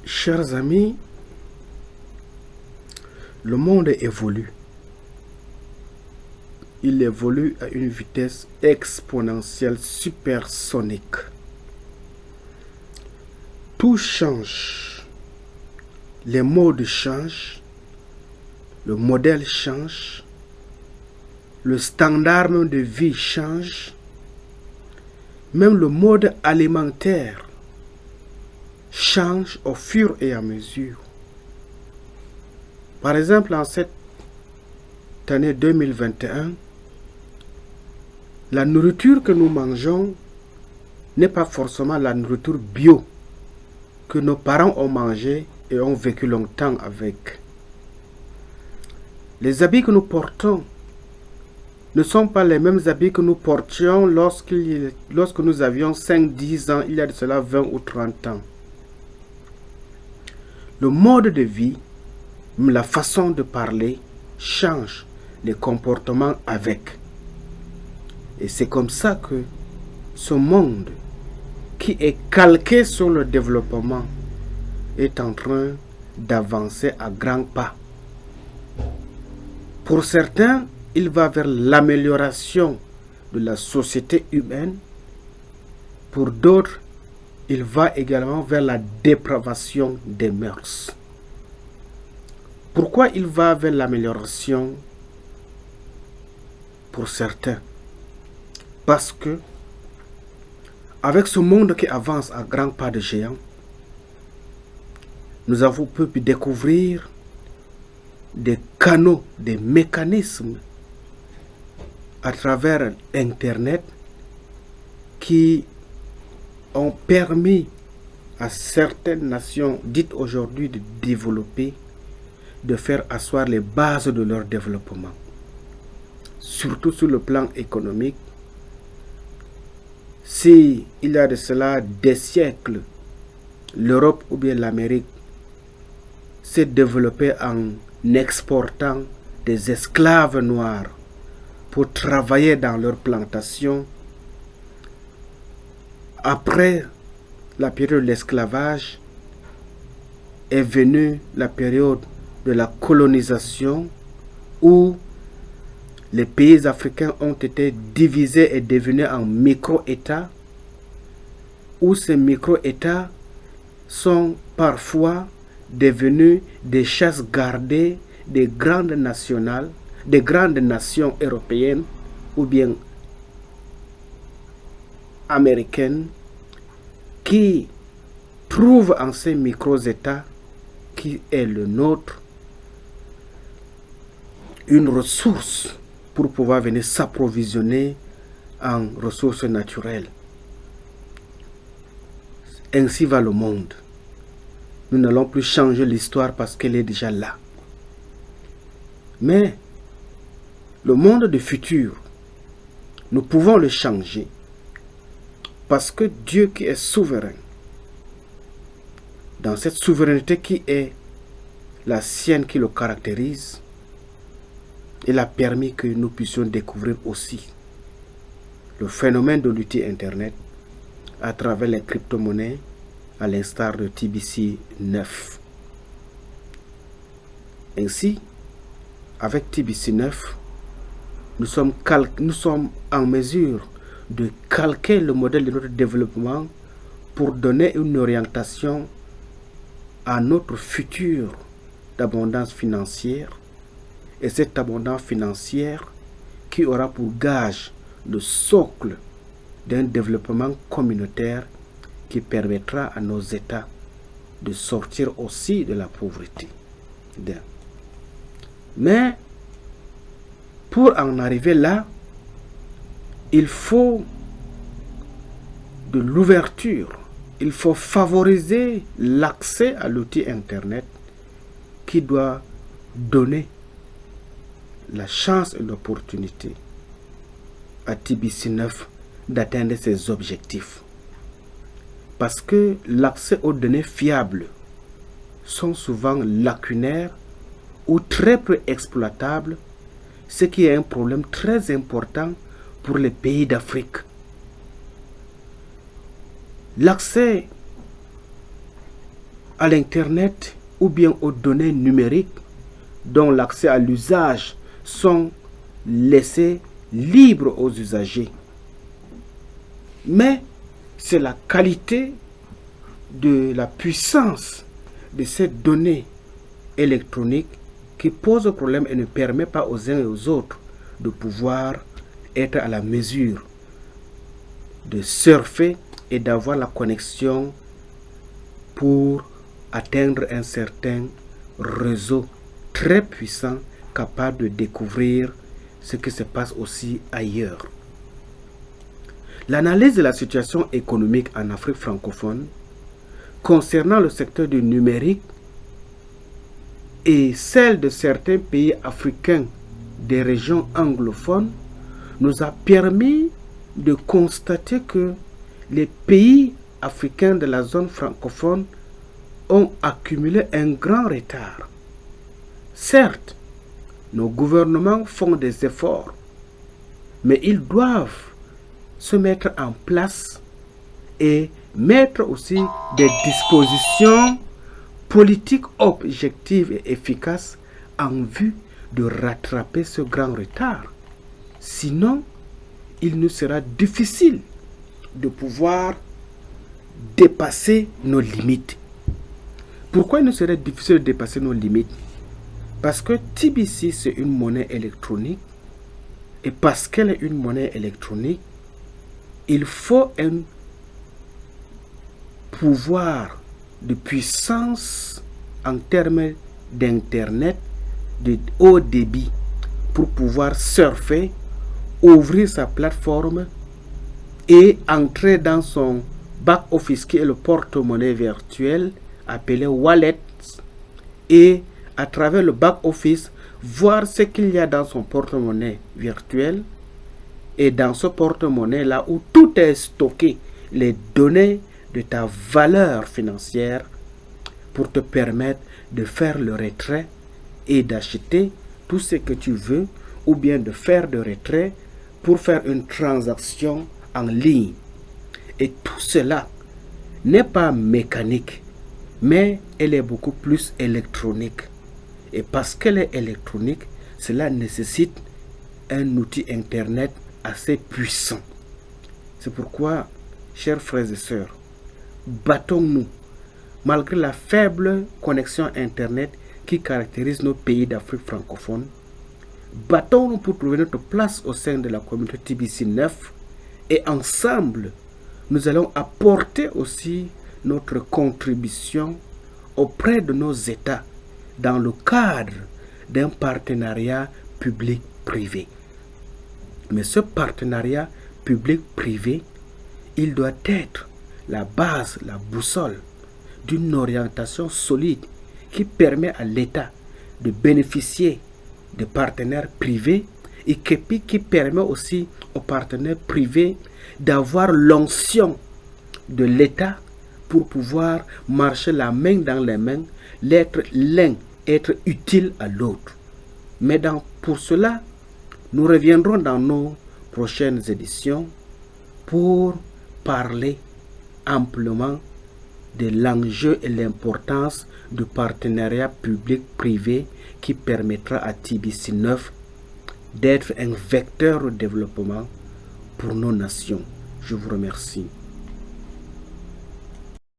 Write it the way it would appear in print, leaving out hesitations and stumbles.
Chers amis, le monde évolue. Il évolue à une vitesse exponentielle supersonique. Tout change. Les modes changent. Le modèle change. Le standard même de vie change. Même le mode alimentaire change au fur et à mesure. Par exemple, en cette année 2021, la nourriture que nous mangeons n'est pas forcément la nourriture bio que nos parents ont mangé et ont vécu longtemps avec. Les habits que nous portons ne sont pas les mêmes habits que nous portions lorsque nous avions 5-10 ans, il y a de cela 20 ou 30 ans. Le mode de vie, la façon de parler change, les comportements avec. Et c'est comme ça que ce monde qui est calqué sur le développement est en train d'avancer à grands pas. Pour certains, il va vers l'amélioration de la société humaine. Pour d'autres, il va également vers la dépravation des mœurs. Pourquoi il va vers l'amélioration pour certains? Parce que, avec ce monde qui avance à grands pas de géant, nous avons pu découvrir des canaux, des mécanismes à travers Internet qui ont permis à certaines nations dites aujourd'hui de développer, de faire asseoir les bases de leur développement. Surtout sur le plan économique. Si il y a de cela des siècles, l'Europe ou bien l'Amérique s'est développée en exportant des esclaves noirs pour travailler dans leurs plantations. Après la période de l'esclavage est venue la période de la colonisation où les pays africains ont été divisés et devenus en micro-États, où ces micro-États sont parfois devenus des chasses gardées des grandes nations européennes ou bien américaines qui trouvent en ces micro-États qui est le nôtre une ressource pour pouvoir venir s'approvisionner en ressources naturelles. Ainsi va le monde. Nous n'allons plus changer l'histoire parce qu'elle est déjà là. Mais le monde du futur, nous pouvons le changer parce que Dieu qui est souverain, dans cette souveraineté qui est la sienne qui le caractérise, il a permis que nous puissions découvrir aussi le phénomène de l'outil Internet à travers les crypto-monnaies, à l'instar de TBC 9. Ainsi, avec TBC 9, nous sommes en mesure de calquer le modèle de notre développement pour donner une orientation à notre futur d'abondance financière. Et cette abondance financière qui aura pour gage le socle d'un développement communautaire qui permettra à nos États de sortir aussi de la pauvreté. Mais pour en arriver là, il faut de l'ouverture. Il faut favoriser l'accès à l'outil Internet qui doit donner la chance et l'opportunité à TBC 9 d'atteindre ses objectifs. Parce que l'accès aux données fiables sont souvent lacunaires ou très peu exploitables, ce qui est un problème très important pour les pays d'Afrique. L'accès à l'Internet ou bien aux données numériques dont l'accès à l'usage sont laissés libres aux usagers. Mais c'est la qualité de la puissance de ces données électroniques qui pose problème et ne permet pas aux uns et aux autres de pouvoir être à la mesure de surfer et d'avoir la connexion pour atteindre un certain réseau très puissant capable de découvrir ce qui se passe aussi ailleurs. L'analyse de la situation économique en Afrique francophone concernant le secteur du numérique et celle de certains pays africains des régions anglophones nous a permis de constater que les pays africains de la zone francophone ont accumulé un grand retard. Certes, nos gouvernements font des efforts, mais ils doivent se mettre en place et mettre aussi des dispositions politiques objectives et efficaces en vue de rattraper ce grand retard. Sinon, il nous sera difficile de pouvoir dépasser nos limites. Pourquoi il nous serait difficile de dépasser nos limites? Parce que TBC, c'est une monnaie électronique. Et parce qu'elle est une monnaie électronique, il faut un pouvoir de puissance en termes d'Internet, de haut débit, pour pouvoir surfer, ouvrir sa plateforme et entrer dans son back-office qui est le porte-monnaie virtuel appelé wallet, et à travers le back-office voir ce qu'il y a dans son porte-monnaie virtuel et dans ce porte-monnaie là où tout est stocké, les données de ta valeur financière pour te permettre de faire le retrait et d'acheter tout ce que tu veux, ou bien de faire de retrait pour faire une transaction en ligne. Et tout cela n'est pas mécanique, mais elle est beaucoup plus électronique. Et parce qu'elle est électronique, cela nécessite un outil Internet assez puissant. C'est pourquoi, chers frères et sœurs, battons-nous, malgré la faible connexion Internet qui caractérise nos pays d'Afrique francophone, battons-nous pour trouver notre place au sein de la communauté TBC 9 et ensemble, nous allons apporter aussi notre contribution auprès de nos États dans le cadre d'un partenariat public-privé. Mais ce partenariat public-privé, il doit être la base, la boussole d'une orientation solide qui permet à l'État de bénéficier de partenaires privés et qui permet aussi aux partenaires privés d'avoir l'onction de l'État pour pouvoir marcher la main dans les mains, l'un être utile à l'autre. Mais pour cela, nous reviendrons dans nos prochaines éditions pour parler amplement de l'enjeu et l'importance du partenariat public-privé qui permettra à TBC 9 d'être un vecteur de développement pour nos nations. Je vous remercie.